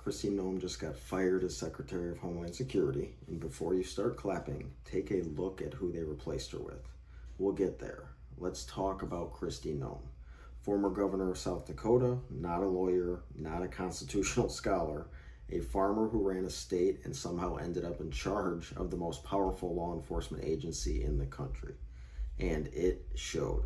Kristi Noem just got fired as Secretary of Homeland Security, and before you start clapping, take a look at who they replaced her with. We'll get there. Let's talk about Kristi Noem. Former governor of South Dakota, not a lawyer, not a constitutional scholar, a farmer who ran a state and somehow ended up in charge of the most powerful law enforcement agency in the country. And it showed.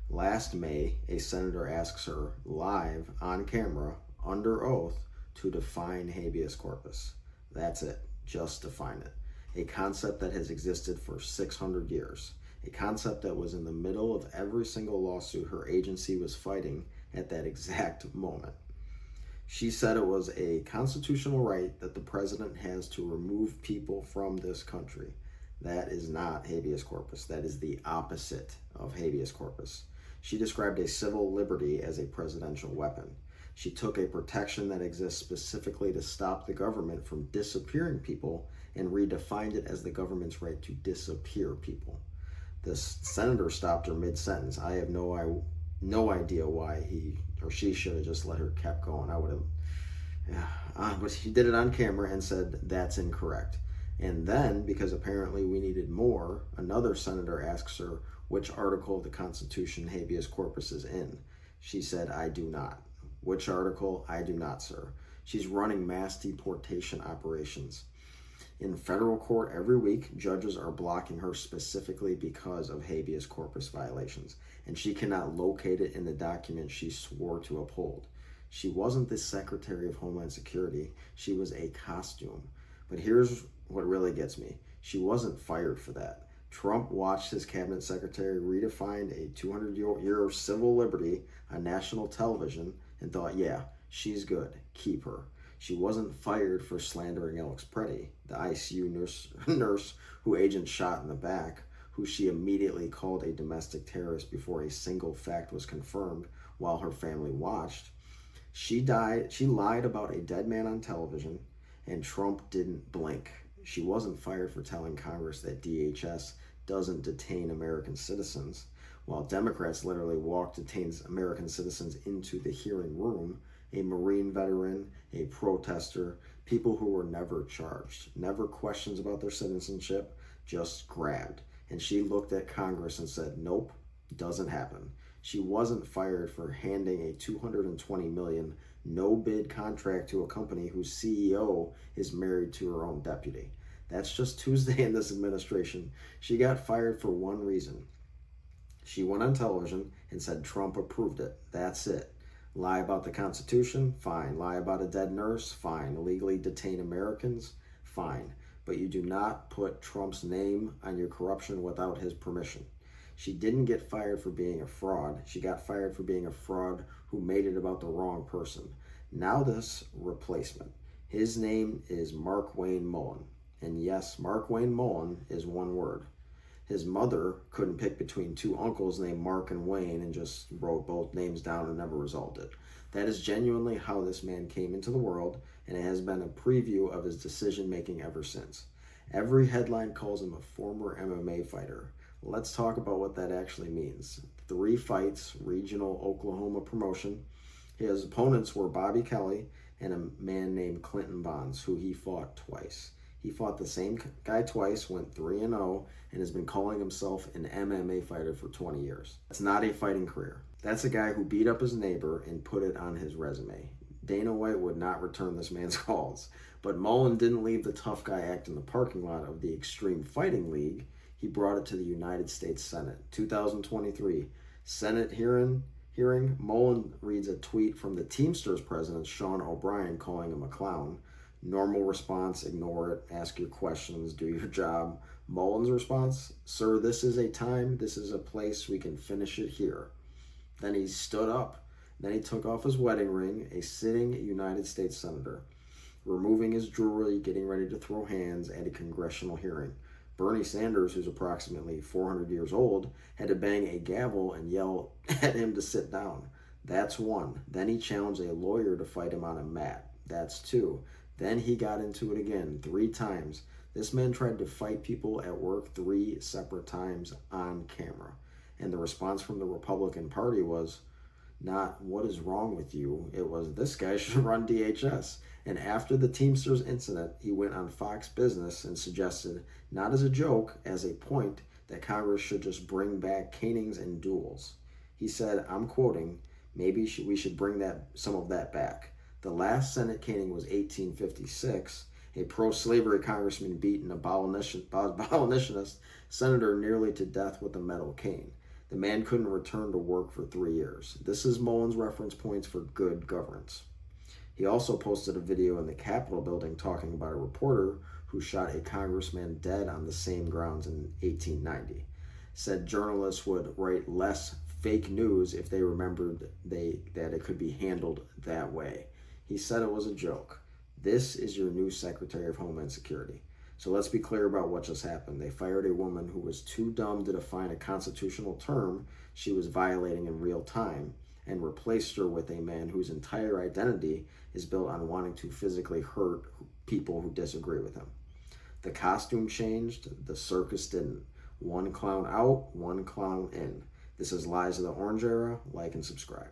Last May, a senator asks her live on camera, under oath, to define habeas corpus. That's it. Just define it. A concept that has existed for 600 years. A concept that was in the middle of every single lawsuit her agency was fighting at that exact moment. She said it was a constitutional right that the president has to remove people from this country. That is not habeas corpus. That is the opposite of habeas corpus. She described a civil liberty as a presidential weapon. She took a protection that exists specifically to stop the government from disappearing people and redefined it as the government's right to disappear people. This senator stopped her mid-sentence. I have no idea why he or she should have just let her keep going. I would have, but she did it on camera and said that's incorrect. And then, because apparently we needed more, another senator asks her which article of the Constitution habeas corpus is in. She said, I do not. Which article? I do not, sir. She's running mass deportation operations. In federal court every week, judges are blocking her specifically because of habeas corpus violations, and she cannot locate it in the document she swore to uphold. She wasn't the Secretary of Homeland Security. She was a costume. But here's what really gets me. She wasn't fired for that. Trump watched his cabinet secretary redefine a 200-year civil liberty on national television and thought, yeah, she's good, keep her. She wasn't fired for slandering Alex Preddy, the ICU nurse who agents shot in the back, who she immediately called a domestic terrorist before a single fact was confirmed while her family watched. She lied about a dead man on television, and Trump didn't blink. She wasn't fired for telling Congress that DHS doesn't detain American citizens, while Democrats literally detains American citizens into the hearing room. A Marine veteran, a protester, people who were never charged, never questions about their citizenship, just grabbed. And she looked at Congress and said, nope, doesn't happen. She wasn't fired for handing a $220 million no-bid contract to a company whose CEO is married to her own deputy. That's just Tuesday in this administration. She got fired for one reason. She went on television and said Trump approved it. That's it. Lie about the Constitution? Fine. Lie about a dead nurse? Fine. Illegally detain Americans? Fine. But you do not put Trump's name on your corruption without his permission. She didn't get fired for being a fraud. She got fired for being a fraud who made it about the wrong person. Now this replacement. His name is Markwayne Mullin. And yes, Markwayne Mullin is one word. His mother couldn't pick between two uncles named Mark and Wayne and just wrote both names down and never resolved it. That is genuinely how this man came into the world, and it has been a preview of his decision-making ever since. Every headline calls him a former MMA fighter. Let's talk about what that actually means. 3 fights, regional Oklahoma promotion. His opponents were Bobby Kelly and a man named Clinton Bonds, who he fought twice. He fought the same guy twice, went 3-0, and has been calling himself an MMA fighter for 20 years. That's not a fighting career. That's a guy who beat up his neighbor and put it on his resume. Dana White would not return this man's calls. But Mullin didn't leave the tough guy act in the parking lot of the Extreme Fighting League. He brought it to the United States Senate. 2023, Senate hearing, Mullin reads a tweet from the Teamsters president, Sean O'Brien, calling him a clown. Normal response, ignore it, ask your questions, do your job. Mullin's response, sir, this is a time, this is a place, we can finish it here. Then he stood up. Then he took off his wedding ring, a sitting United States senator, removing his jewelry, getting ready to throw hands at a congressional hearing. Bernie Sanders, who's approximately 400 years old, had to bang a gavel and yell at him to sit down. That's 1. Then he challenged a lawyer to fight him on a mat. That's 2. Then he got into it again 3 times. This man tried to fight people at work 3 separate times on camera. And the response from the Republican Party was not, what is wrong with you? It was, this guy should run DHS. And after the Teamsters incident, he went on Fox Business and suggested, not as a joke, as a point, that Congress should just bring back canings and duels. He said, I'm quoting, maybe we should bring some of that back. The last Senate caning was 1856. A pro-slavery congressman beat an abolitionist senator nearly to death with a metal cane. The man couldn't return to work for 3 years. This is Mullin's reference points for good governance. He also posted a video in the Capitol building talking about a reporter who shot a congressman dead on the same grounds in 1890. Said journalists would write less fake news if they remembered that it could be handled that way. He said it was a joke. This is your new Secretary of Homeland Security. So let's be clear about what just happened. They fired a woman who was too dumb to define a constitutional term she was violating in real time and replaced her with a man whose entire identity is built on wanting to physically hurt people who disagree with him. The costume changed, the circus didn't. One clown out, one clown in. This is Lies of the Orange Era. Like and subscribe.